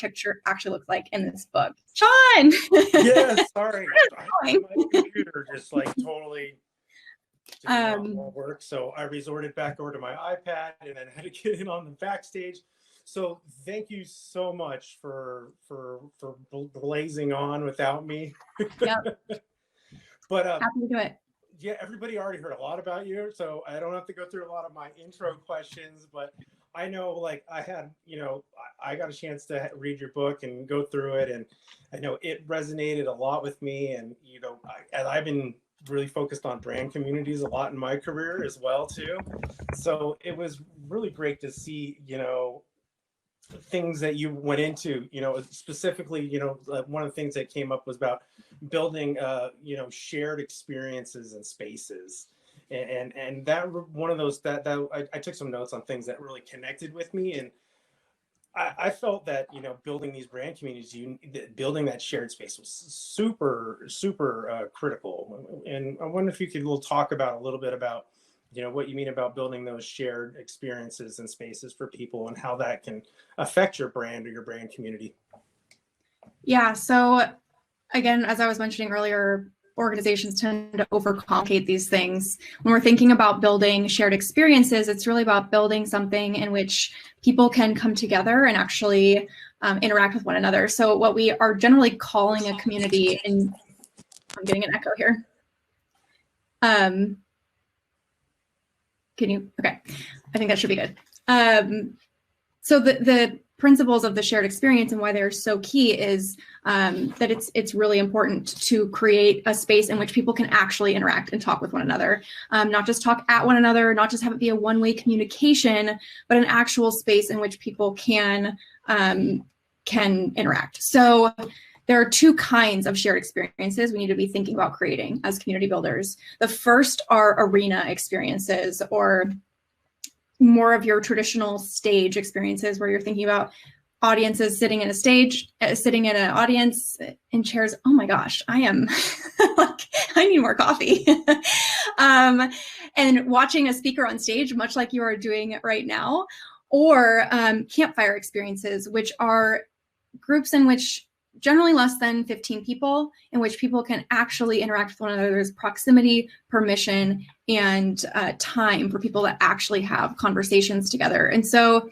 picture actually looks like in this book. Sean! Yeah, sorry. My computer just like totally did not work. So I resorted back over to my iPad and then had to get in on the backstage. So thank you so much for blazing on without me. Yep. But happy to do it. Yeah, everybody already heard a lot about you, so I don't have to go through a lot of my intro questions. But I know, like, I had, I got a chance to read your book and go through it, and I know it resonated a lot with me. And I've been really focused on brand communities a lot in my career as well too. So it was really great to see, things that you went into, specifically, one of the things that came up was about building, shared experiences and spaces. And that one of those that I took some notes on things that really connected with me. And I felt that, building these brand communities, building that shared space was super, super critical. And I wonder if you could talk about a little bit about, what you mean about building those shared experiences and spaces for people and how that can affect your brand or your brand community. Yeah. So again, as I was mentioning earlier, organizations tend to overcomplicate these things. When we're thinking about building shared experiences, it's really about building something in which people can come together and actually interact with one another. So what we are generally calling a community, and I'm getting an echo here. Okay, I think that should be good. So the principles of the shared experience and why they're so key is that it's really important to create a space in which people can actually interact and talk with one another, not just talk at one another, not just have it be a one-way communication, but an actual space in which people can interact. So there are two kinds of shared experiences we need to be thinking about creating as community builders. The first are arena experiences, or more of your traditional stage experiences where you're thinking about audiences sitting in a stage, sitting in an audience in chairs. Oh my gosh, I am like, I need more coffee. And watching a speaker on stage, much like you are doing right now, or campfire experiences, which are groups in which generally less than 15 people, in which people can actually interact with one another. There's proximity, permission, and time for people to actually have conversations together. And so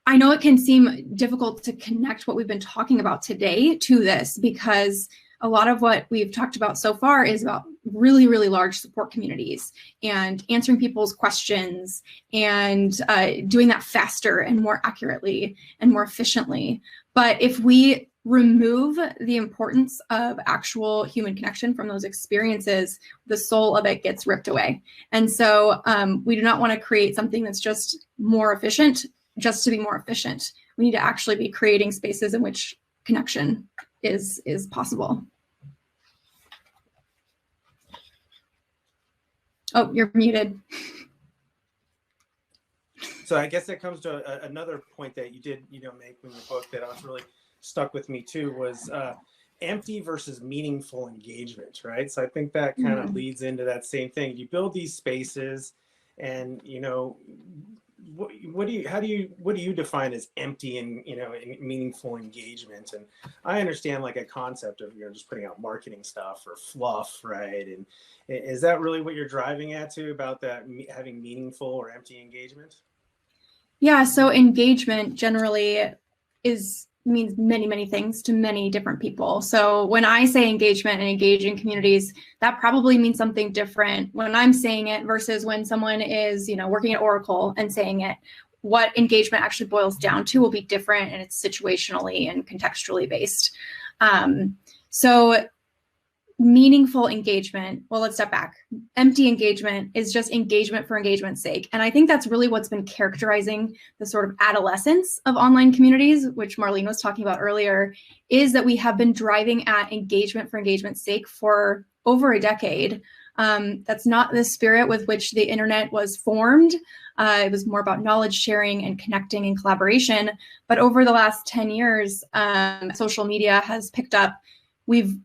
I know it can seem difficult to connect what we've been talking about today to this, because a lot of what we've talked about so far is about really, really large support communities and answering people's questions and doing that faster and more accurately and more efficiently. But if we remove the importance of actual human connection from those experiences, the soul of it gets ripped away. And so we do not want to create something that's just more efficient, just to be more efficient. We need to actually be creating spaces in which connection is possible. Oh, you're muted. So I guess that comes to another point that you did, make in your book that I was really stuck with me too, was empty versus meaningful engagement, right? So I think that kind of leads into that same thing. You build these spaces, and what do you define as empty and meaningful engagement? And I understand like a concept of just putting out marketing stuff or fluff, right? And is that really what you're driving at too, about that having meaningful or empty engagement? Yeah, so engagement generally means many, many things to many different people. So when I say engagement and engaging communities, that probably means something different when I'm saying it versus when someone is, working at Oracle and saying it. What engagement actually boils down to will be different, and it's situationally and contextually based. So meaningful engagement, well, let's step back. Empty engagement is just engagement for engagement's sake. And I think that's really what's been characterizing the sort of adolescence of online communities, which Marlene was talking about earlier, is that we have been driving at engagement for engagement's sake for over a decade. That's not the spirit with which the internet was formed. It was more about knowledge sharing and connecting and collaboration. But over the last 10 years, social media has picked up. We've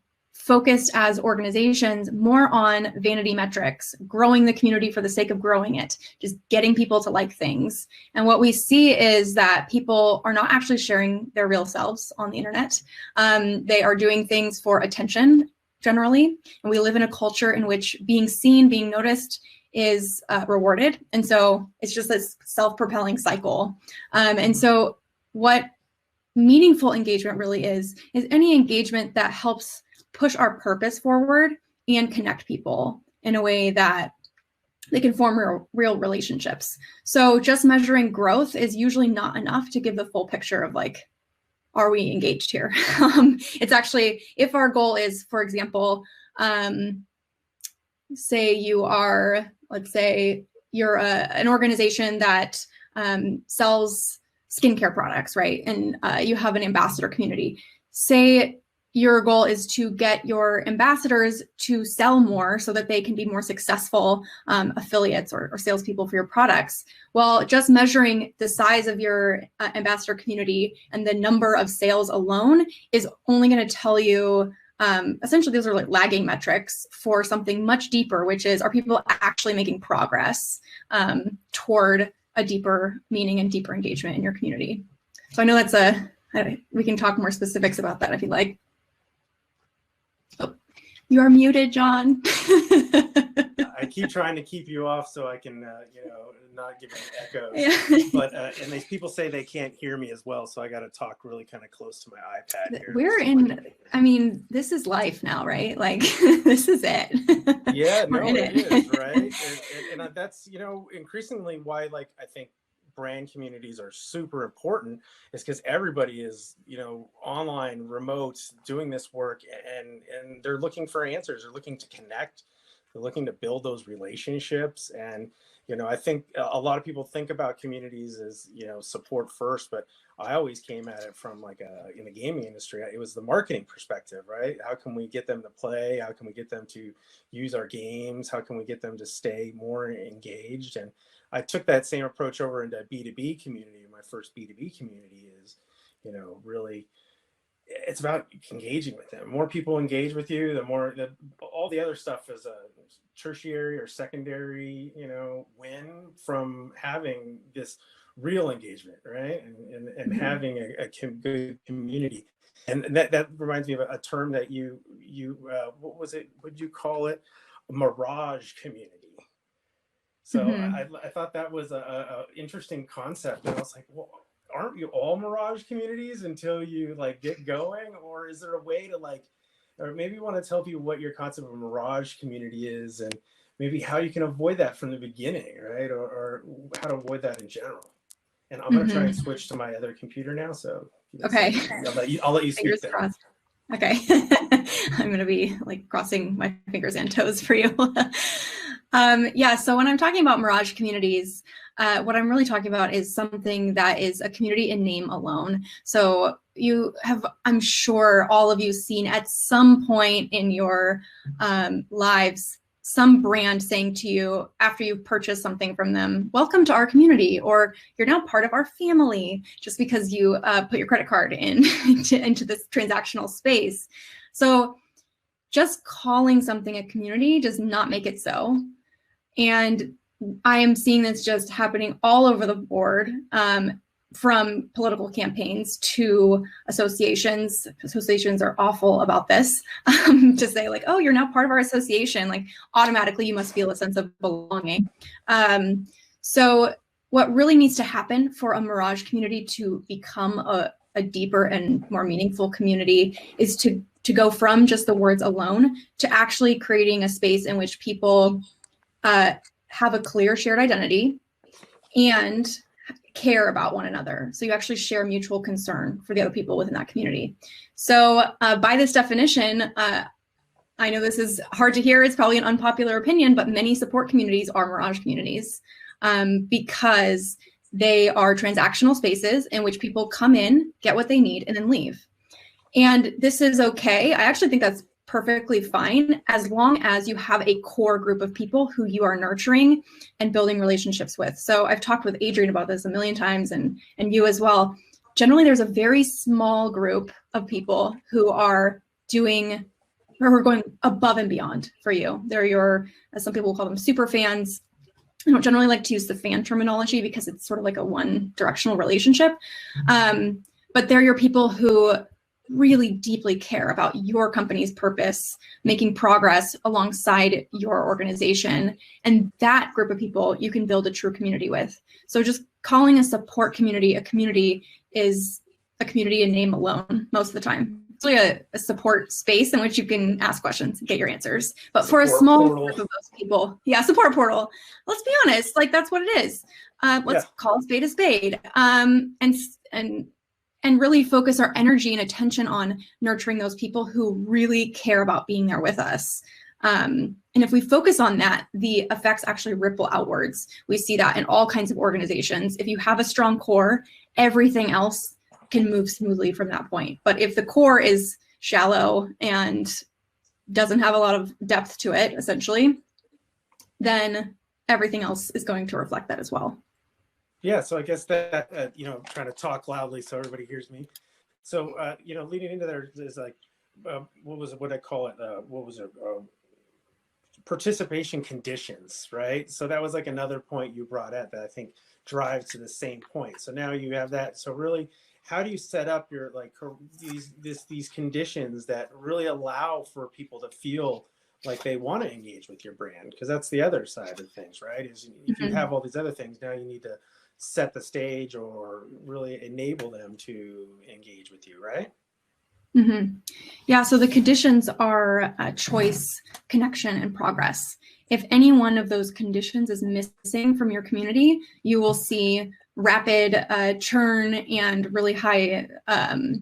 focused as organizations more on vanity metrics, growing the community for the sake of growing it, just getting people to like things. And what we see is that people are not actually sharing their real selves on the internet. They are doing things for attention generally. And we live in a culture in which being seen, being noticed is rewarded. And so it's just this self-propelling cycle. And so what meaningful engagement really is any engagement that helps push our purpose forward and connect people in a way that they can form real relationships. So just measuring growth is usually not enough to give the full picture of like, are we engaged here? It's actually, if our goal is, for example, say you are, let's say you're an organization that sells skincare products, right? And you have an ambassador community. Say your goal is to get your ambassadors to sell more so that they can be more successful affiliates or salespeople for your products. Well, just measuring the size of your ambassador community and the number of sales alone is only going to tell you, essentially, those are like lagging metrics for something much deeper, which is, are people actually making progress toward a deeper meaning and deeper engagement in your community? So I know that's we can talk more specifics about that if you like. Oh, you are muted, John. I keep trying to keep you off so I can, not give any echoes. Yeah. But and these people say they can't hear me as well, so I got to talk really kind of close to my iPad here. We're in. I mean, this is life now, right? Like this is it. Yeah, no, it is right, and that's increasingly why I think brand communities are super important, is because everybody is online, remote, doing this work, and they're looking for answers. They're looking to connect. They're looking to build those relationships. And I think a lot of people think about communities as support first, but I always came at it from in the gaming industry, it was the marketing perspective, right? How can we get them to play? How can we get them to use our games? How can we get them to stay more engaged? And I took that same approach over into B2B community. My first B2B community is, really, it's about engaging with them. More people engage with you, the more all the other stuff is a tertiary or secondary, win from having this real engagement, right? And having a good community. And that reminds me of a term that you what was it? Would you call it? A mirage community. So I thought that was a interesting concept, and I was like, well, aren't you all mirage communities until you get going? Or is there a way to or maybe you want to tell people what your concept of a mirage community is, and maybe how you can avoid that from the beginning, right? Or how to avoid that in general. And I'm going to try and switch to my other computer now. So okay, I'll let you speak there. Crossed. Okay. I'm going to be crossing my fingers and toes for you. Yeah, so when I'm talking about mirage communities, what I'm really talking about is something that is a community in name alone. So you have, I'm sure all of you seen at some point in your lives, some brand saying to you after you've purchased something from them, welcome to our community, or you're now part of our family, just because you put your credit card into this transactional space. So just calling something a community does not make it so. And I am seeing this just happening all over the board, from political campaigns to associations. Associations are awful about this, to say oh, you're now part of our association, automatically you must feel a sense of belonging. So what really needs to happen for a mirage community to become a deeper and more meaningful community is to go from just the words alone to actually creating a space in which people have a clear shared identity and care about one another. So you actually share mutual concern for the other people within that community. So by this definition, I know this is hard to hear. It's probably an unpopular opinion, but many support communities are mirage communities because they are transactional spaces in which people come in, get what they need, and then leave. And this is okay. I actually think that's perfectly fine as long as you have a core group of people who you are nurturing and building relationships with. So I've talked with Adrian about this a million times, and you as well. Generally, there's a very small group of people who are doing who are going above and beyond for you. They're your, as some people call them, super fans. I don't generally like to use the fan terminology because it's sort of like a one-directional relationship. But they're your people who really deeply care about your company's purpose, making progress alongside your organization. And that group of people you can build a true community with. So just calling a support community a community is a community in name alone most of the time. It's really a support space in which you can ask questions and get your answers. But support for a small group of those people, yeah, support portal. Let's be honest, like that's what it is. Let's call a spade a spade. And really focus our energy and attention on nurturing those people who really care about being there with us. And if we focus on that, the effects actually ripple outwards. We see that in all kinds of organizations. If you have a strong core, everything else can move smoothly from that point. But if the core is shallow and doesn't have a lot of depth to it, essentially, then everything else is going to reflect that as well. Yeah, so I guess that, trying to talk loudly so everybody hears me. So, leading into there is like, what I call it? Participation conditions, right? So that was like another point you brought up that I think drives to the same point. So now you have that. So really, how do you set up your these conditions that really allow for people to feel like they want to engage with your brand? Because that's the other side of things, right? Is if you have all these other things, now you need to set the stage or really enable them to engage with you, right? Yeah, so the conditions are choice, connection, and progress. If any one of those conditions is missing from your community, you will see rapid churn and really high,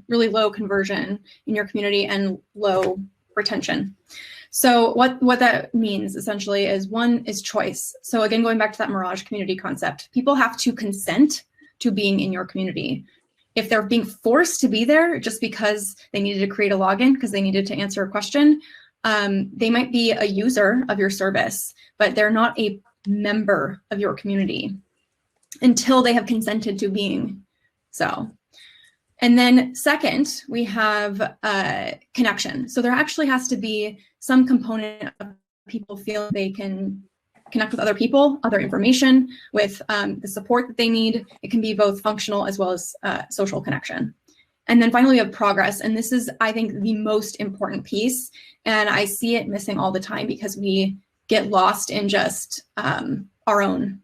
really low conversion in your community and low retention. So what that means essentially is, one is choice. So again, going back to that mirage community concept, people have to consent to being in your community. If they're being forced to be there just because they needed to create a login, because they needed to answer a question, they might be a user of your service, but they're not a member of your community until they have consented to being so. And then second, we have connection. So there actually has to be some component of people feeling they can connect with other people, other information, with the support that they need. It can be both functional as well as social connection. And then finally, we have progress. And this is, I think, the most important piece. And I see it missing all the time because we get lost in just our own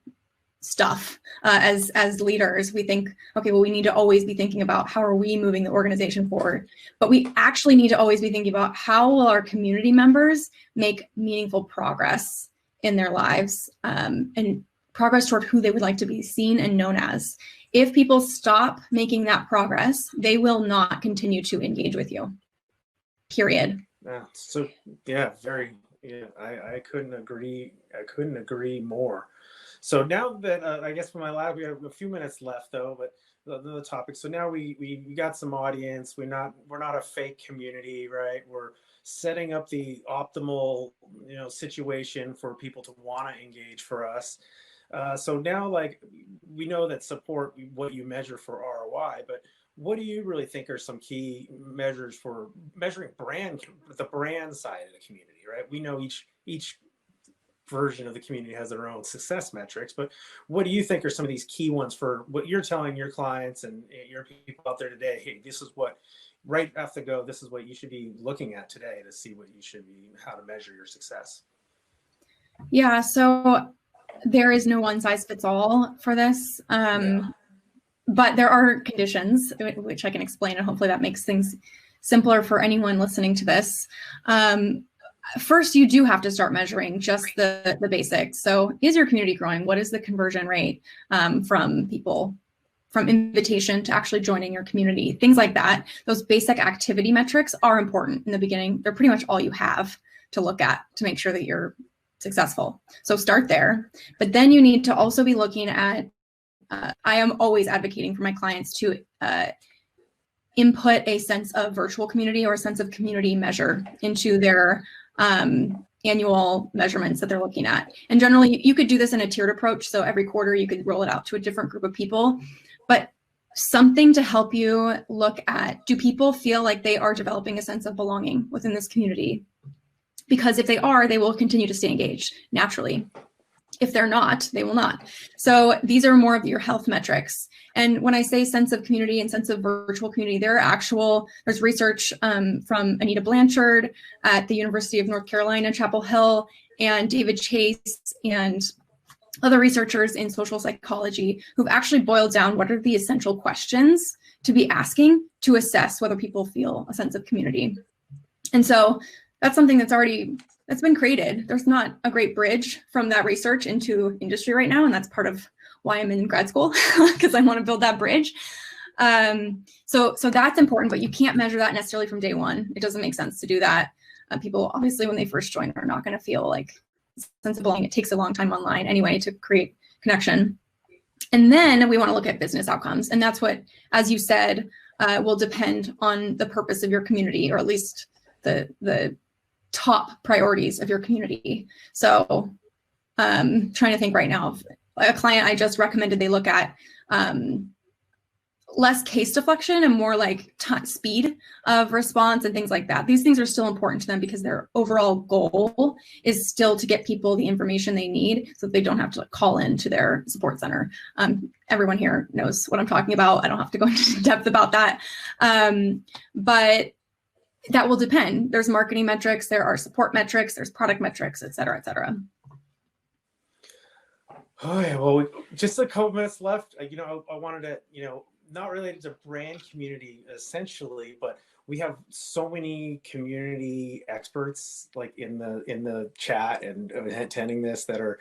stuff as leaders. We think, okay, well, we need to always be thinking about how are we moving the organization forward, but we actually need to always be thinking about how will our community members make meaningful progress in their lives and progress toward who they would like to be seen and known as. If people stop making that progress, they will not continue to engage with you, period. So yeah, I couldn't agree more. So now that I guess for my lab, we have a few minutes left though, but the topic. So now we got some audience. We're not a fake community, right? We're setting up the optimal situation for people to want to engage for us. So now, like, we know that support, what you measure for ROI, but what do you really think are some key measures for measuring the brand side of the community, right? We know each version of the community has their own success metrics, but what do you think are some of these key ones for what you're telling your clients and your people out there today? Hey, this is what, right off the go, this is what you should be looking at today to see how to measure your success. Yeah, so there is no one size fits all for this, but there are conditions which I can explain, and hopefully that makes things simpler for anyone listening to this. First, you do have to start measuring just the basics. So is your community growing? What is the conversion rate from people, from invitation to actually joining your community? Things like that. Those basic activity metrics are important in the beginning. They're pretty much all you have to look at to make sure that you're successful. So start there. But then you need to also be looking at, I am always advocating for my clients to input a sense of virtual community or a sense of community measure into their annual measurements that they're looking at. And generally, you could do this in a tiered approach. So every quarter, you could roll it out to a different group of people. But something to help you look at, do people feel like they are developing a sense of belonging within this community? because if they are, they will continue to stay engaged naturally. If they're not, they will not. So these are more of your health metrics. And when I say sense of community and sense of virtual community, there's research from Anita Blanchard at the University of North Carolina, Chapel Hill, and David Chase, and other researchers in social psychology who've actually boiled down what are the essential questions to be asking to assess whether people feel a sense of community. And so that's something that's been created. There's not a great bridge from that research into industry right now, and that's part of why I'm in grad school, because I want to build that bridge. So that's important, but you can't measure that necessarily from day one. It doesn't make sense to do that. People, obviously, when they first join, are not going to feel like sense of belonging. It takes a long time online anyway to create connection. And then we want to look at business outcomes. And that's what, as you said, will depend on the purpose of your community, or at least the top priorities of your community. So trying to think right now of a client I just recommended they look at less case deflection and more like speed of response and things like that. These things are still important to them because their overall goal is still to get people the information they need so that they don't have to call in to their support center. Everyone here knows what I'm talking about. I don't have to go into depth about that. But that will depend. There's marketing metrics, there are support metrics, there's product metrics, et cetera, et cetera. Oh yeah, well, just a couple minutes left. I wanted to, not related to brand community essentially, but we have so many community experts like in the chat and attending this that are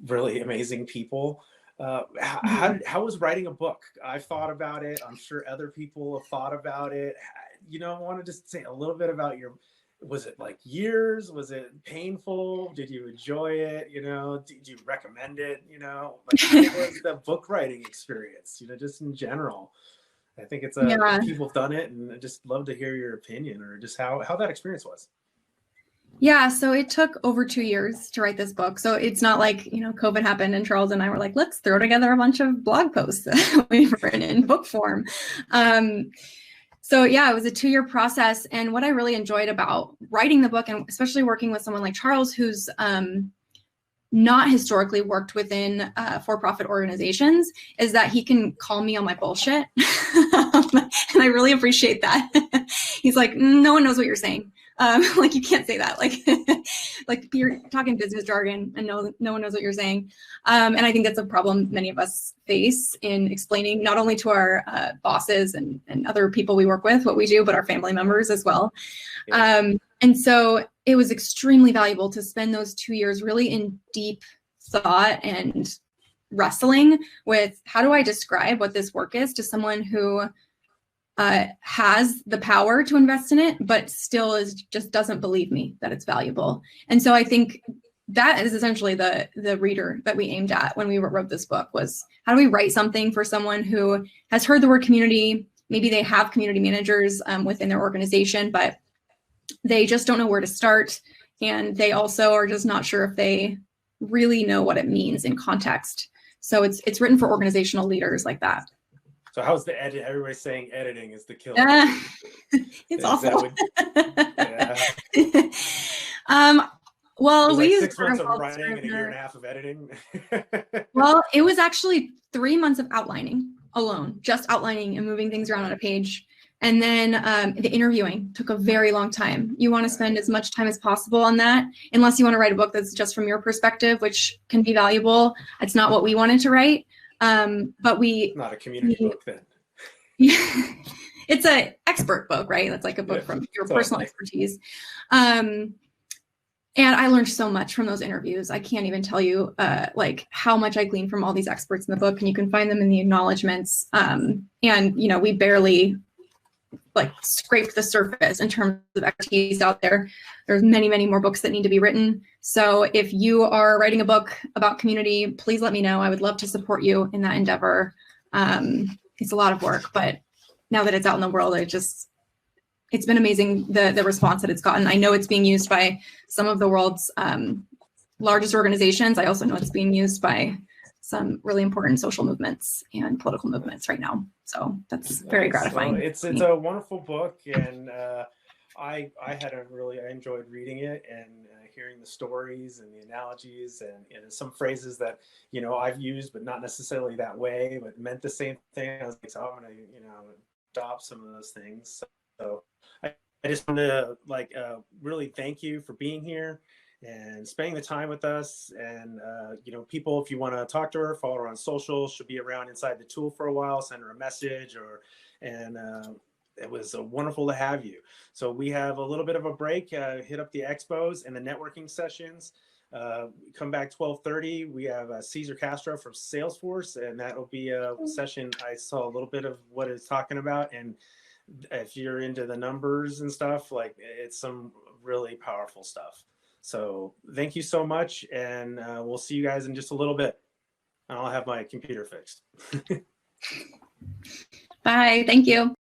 really amazing people. How was writing a book? I've thought about it. I'm sure other people have thought about it. I want to just say a little bit about was it like years? Was it painful? Did you enjoy it? Did you recommend it? How was the book writing experience? Just in general. I think it's people have done it, and I just love to hear your opinion or just how that experience was. Yeah, so it took over 2 years to write this book. So it's not like, COVID happened and Charles and I were like, let's throw together a bunch of blog posts that we've written in book form. So yeah, it was a 2-year process. And what I really enjoyed about writing the book, and especially working with someone like Charles, who's not historically worked within for-profit organizations, is that he can call me on my bullshit. And I really appreciate that. He's like, no one knows what you're saying. Like, you can't say that. Like you're talking business jargon and no one knows what you're saying. And I think that's a problem many of us face in explaining not only to our bosses and other people we work with what we do, but our family members as well. Yeah. And so it was extremely valuable to spend those 2 years really in deep thought and wrestling with how do I describe what this work is to someone who has the power to invest in it, but still just doesn't believe me that it's valuable. And so I think that is essentially the reader that we aimed at when we wrote this book, was how do we write something for someone who has heard the word community, maybe they have community managers within their organization, but they just don't know where to start. And they also are just not sure if they really know what it means in context. So it's written for organizational leaders like that. So how's the edit? Everybody's saying editing is the killer. It's awful. Well, we used 6 months of writing and a year and a half of editing. Well, it was actually 3 months of outlining alone, just outlining and moving things around on a page. And then the interviewing took a very long time. You want to spend as much time as possible on that, unless you want to write a book that's just from your perspective, which can be valuable. It's not what we wanted to write. But not a community book then. It's an expert book, right? That's like a book from your personal expertise. And I learned so much from those interviews. I can't even tell you like how much I gleaned from all these experts in the book, and you can find them in the acknowledgments. And we barely scraped the surface in terms of expertise out there. There's many, many more books that need to be written. So if you are writing a book about community, please let me know. I would love to support you in that endeavor. It's a lot of work, but now that it's out in the world, it's been amazing, the response that it's gotten. I know it's being used by some of the world's largest organizations. I also know it's being used by some really important social movements and political movements right now. So that's very gratifying. So it's a wonderful book, and I enjoyed reading it and hearing the stories and the analogies and some phrases that I've used, but not necessarily that way, but meant the same thing. I was like, so I'm gonna adopt some of those things. So I just want to really thank you for being here and spending the time with us. And people, if you want to talk to her, follow her on social. She'll be around inside the tool for a while. Send her a message and it was wonderful to have you. So we have a little bit of a break. Hit up the expos and the networking sessions. Come back 12:30. We have Cesar Castro from Salesforce, and that'll be a session. I saw a little bit of what it's talking about, and if you're into the numbers and stuff, like it's some really powerful stuff. So thank you so much, and we'll see you guys in just a little bit. And I'll have my computer fixed. Bye. Thank you.